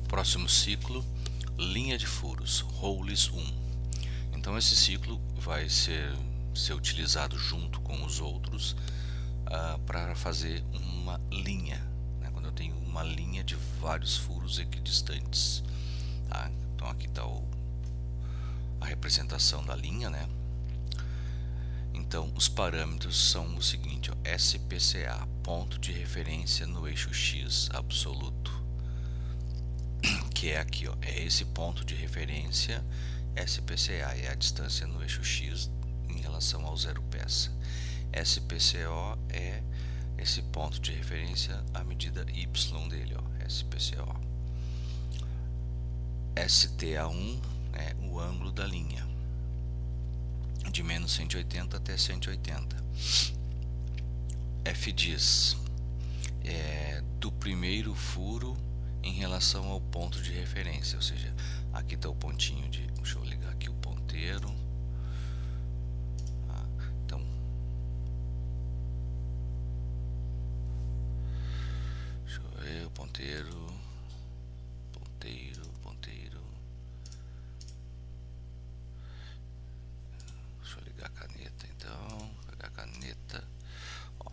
Próximo ciclo, linha de furos, Rolls 1. Então esse ciclo vai ser utilizado junto com os outros para fazer uma linha, né? Quando eu tenho uma linha de vários furos equidistantes, tá? Então aqui está a representação da linha, né? Então os parâmetros são o seguinte, ó, SPCA, ponto de referência no eixo X absoluto, que é aqui, ó, é esse ponto de referência. SPCA é a distância no eixo X em relação ao zero peça. SPCO é esse ponto de referência à medida Y dele, ó, SPCO. STA1 é o ângulo da linha, de menos 180 até 180. FDIS é do primeiro furo em relação ao ponto de referência, ou seja, aqui está o pontinho de, deixa eu ligar aqui o ponteiro, então deixa eu ver o ponteiro, deixa eu ligar a caneta, então pegar a caneta, ó.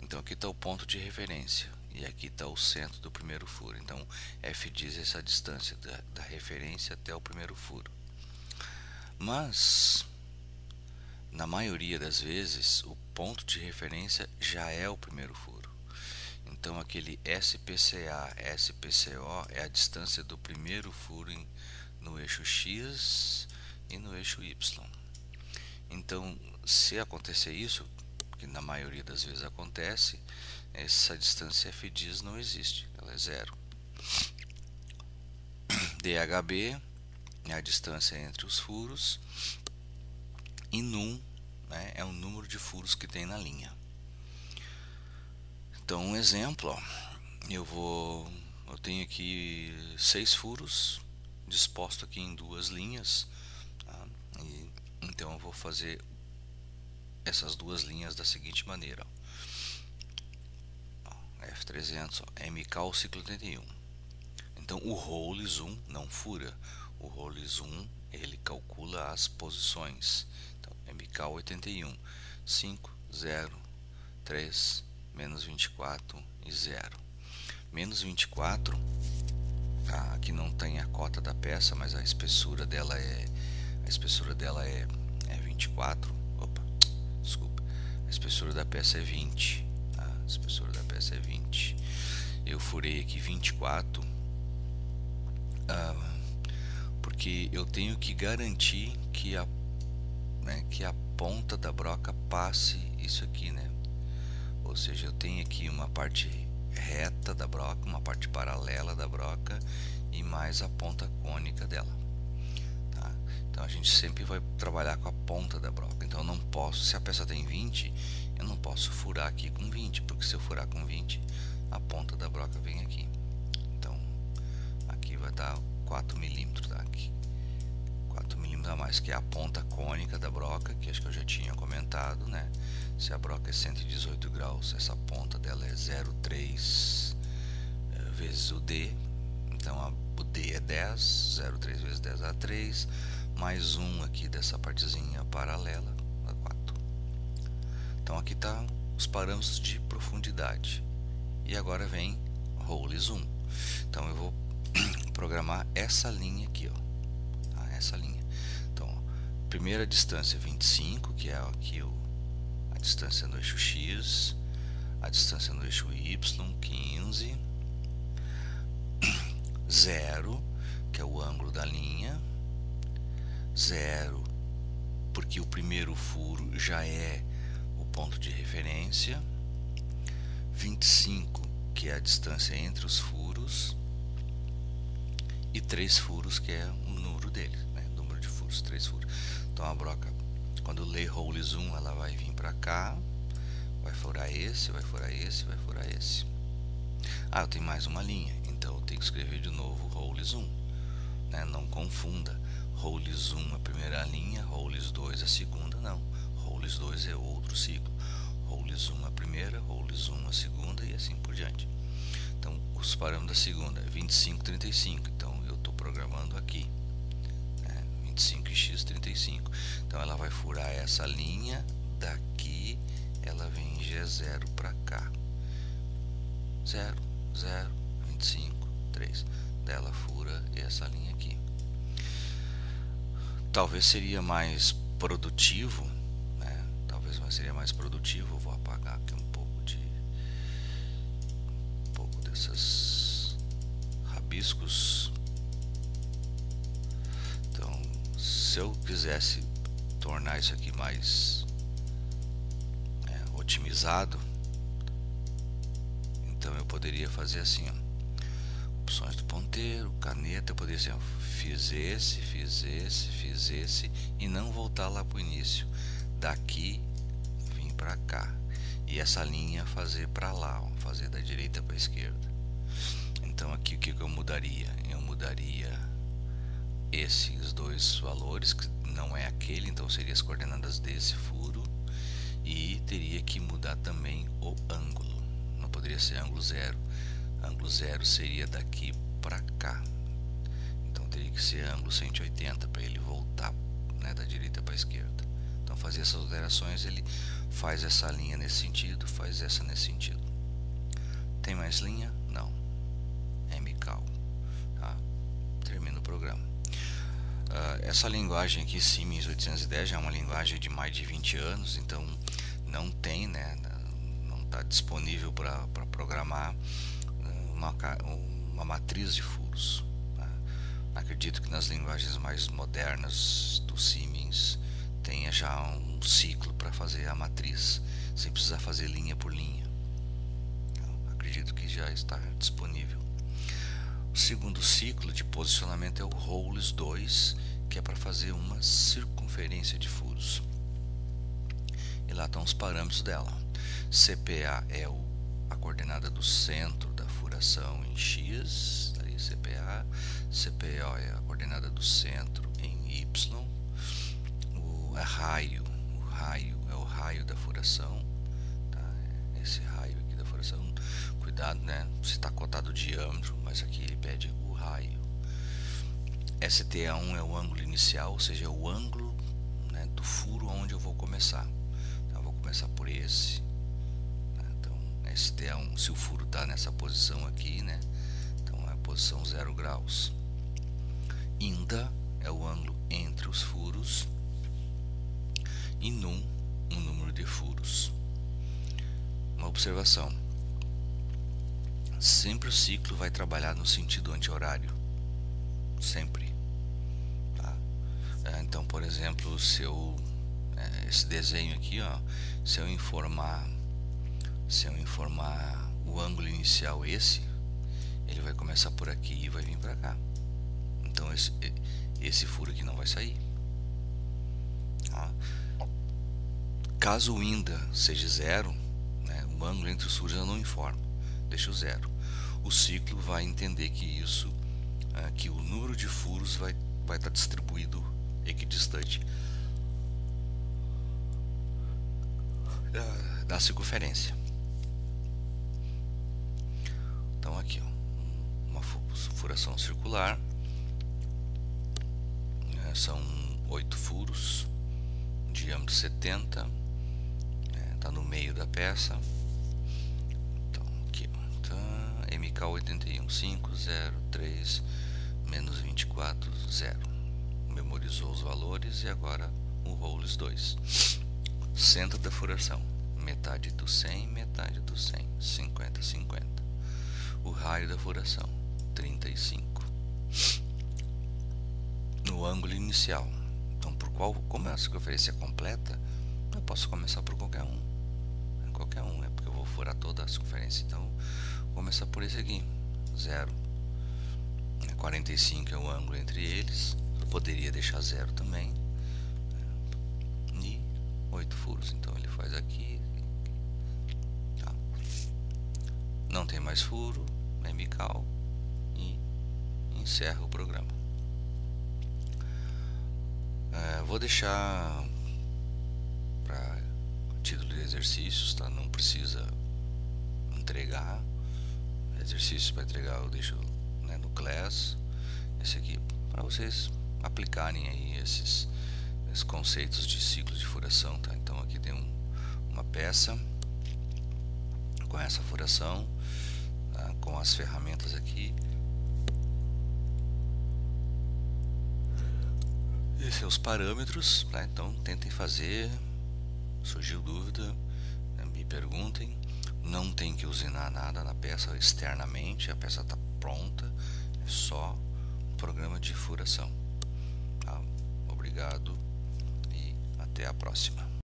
Então aqui está o ponto de referência e aqui está o centro do primeiro furo. Então F diz essa distância da referência até o primeiro furo. Mas na maioria das vezes o ponto de referência já é o primeiro furo. Então aquele SPCA, SPCO é a distância do primeiro furo no eixo X e no eixo Y. Então se acontecer isso, que na maioria das vezes acontece, essa distância FDIS não existe, ela é zero. DHB é a distância entre os furos e num, né, é o número de furos que tem na linha. Então um exemplo, ó, eu tenho aqui 6 furos disposto aqui em duas linhas, tá? Então eu vou fazer essas duas linhas da seguinte maneira, ó. F300, ó, MK o ciclo 81. Então o Rolls 1 não fura, o Rolls 1 ele calcula as posições. Então MK 81, 5, 0, 3, menos 24 e 0. Menos 24, tá? Aqui não tem a cota da peça, mas a espessura dela é 24. Opa, desculpa. A espessura da peça é 20, tá? A espessura da peça é 20. Eu furei aqui 24, porque eu tenho que garantir que a ponta da broca passe isso aqui, né? Ou seja, eu tenho aqui uma parte reta da broca, uma parte paralela da broca e mais a ponta cônica dela, tá? Então a gente sempre vai trabalhar com a ponta da broca. Então eu não posso, se a peça tem 20, eu não posso furar aqui com 20, porque se eu furar com 20, a ponta da broca vem aqui. Então aqui vai dar 4 milímetros, tá? Aqui 4 milímetros a mais, que é a ponta cônica da broca, que acho que eu já tinha comentado, né? Se a broca é 118 graus, essa ponta dela é 0,3 vezes o D. Então o D é 10, 0,3 vezes 10 dá 3, mais 1 aqui dessa partezinha paralela, dá 4. Então aqui está os parâmetros de profundidade. E agora vem Rolls 1. Então eu vou programar essa linha aqui, ó, tá? Essa linha. Então, ó, primeira distância 25, que é aqui a distância no eixo X, a distância no eixo Y, 15, 0, que é o ângulo da linha, 0, porque o primeiro furo já é o ponto de referência, 25, que é a distância entre os furos, e 3 furos, que é o número dele, né? Número de furos, 3 furos. Então a broca, quando eu ler Rolls 1, ela vai vir para cá, vai furar esse, vai furar esse, vai furar esse. Eu tenho mais uma linha, então eu tenho que escrever de novo Rolls 1, né? Não confunda Rolls 1 a primeira linha, Rolls 2 a segunda, não. Rolls 2 é outro ciclo. Rolls 1 a primeira, Rolls 1 a segunda e assim por diante. Então os parâmetros da segunda, 25, 35. Então eu estou programando aqui, né? 25x35. Então ela vai furar essa linha daqui, ela vem G0 para cá, 0, 0, 25, 3. Dela fura essa linha aqui. Talvez seria mais produtivo, né? Talvez seria mais produtivo. Eu vou apagar aqui um pouco desses rabiscos. Então, se eu quisesse tornar isso aqui mais otimizado, então eu poderia fazer assim, ó, opções do ponteiro, caneta. Eu poderia assim, ó, fiz esse e não voltar lá para o início, daqui vim para cá, e essa linha fazer para lá, ó, fazer da direita para a esquerda. Então aqui o que eu mudaria? Eu mudaria esses dois valores, que não é aquele, então seria as coordenadas desse furo, e teria que mudar também o ângulo. Não poderia ser ângulo zero. Ângulo zero seria daqui para cá, então teria que ser ângulo 180 para ele voltar, né, da direita para a esquerda. Então fazer essas alterações, ele faz essa linha nesse sentido, faz essa nesse sentido. Tem mais linha? Não. MCAL, tá? Termina o programa. Essa linguagem aqui, Siemens 810, já é uma linguagem de mais de 20 anos, então não tem, né, não está disponível para programar uma matriz de furos, tá? Acredito que nas linguagens mais modernas do Siemens tenha já um ciclo para fazer a matriz, sem precisar fazer linha por linha. Acredito que já está disponível. O segundo ciclo de posicionamento é o Rolls 2, que é para fazer uma circunferência de furos. E lá estão os parâmetros dela. CPA é a coordenada do centro da furação em X, aí CPA. CPO é a coordenada do centro em Y. O raio é o raio da furação, tá? Esse raio aqui da furação. Cuidado, né? Se está cotado o diâmetro, mas aqui ele pede o raio. STA1 é o ângulo inicial, ou seja, é o ângulo, né, do furo onde eu vou começar. Então, eu vou começar por esse. Então, STA1, se o furo está nessa posição aqui, né? Então é a posição 0 graus. INDA é o ângulo entre os furos. E NUM, o número de furos. Uma observação: sempre o ciclo vai trabalhar no sentido anti-horário, sempre, tá? Então, por exemplo, se eu esse desenho aqui, ó, se eu informar o ângulo inicial, ele vai começar por aqui e vai vir para cá. Então esse furo aqui não vai sair, tá? Caso o INDA seja zero, né, o ângulo entre os furos eu não informo, deixa o zero. O ciclo vai entender que isso, que o número de furos vai estar distribuído equidistante da circunferência. Então aqui, ó, uma furação circular, são 8 furos, diâmetro 70, está no meio da peça. Então aqui, ó, tá, MK 81.503 menos 24, 0. Memorizou os valores e agora o Rolls 2. Centro da furação, metade do 100, metade do 100, 50, 50. O raio da furação, 35. No ângulo inicial, então como a circunferência é completa, eu posso começar por qualquer um. Qualquer um, é porque eu vou furar toda a circunferência. Então vou começar por esse aqui, 0. 45 é o ângulo entre eles, eu poderia deixar 0 também, e 8 furos, então ele faz aqui, tá. Não tem mais furo, MCAL, e encerra o programa. Vou deixar para título de exercícios, tá? Não precisa entregar, exercícios para entregar eu deixo, né, no Class. Esse aqui para vocês aplicarem aí esses conceitos de ciclo de furação, tá? Então aqui tem uma peça com essa furação, tá? Com as ferramentas aqui. Esses são os parâmetros, tá? Então tentem fazer. Surgiu dúvida, né, me perguntem. Não tem que usinar nada na peça externamente, a peça está pronta, é só um programa de furação. Tá? Obrigado e até a próxima.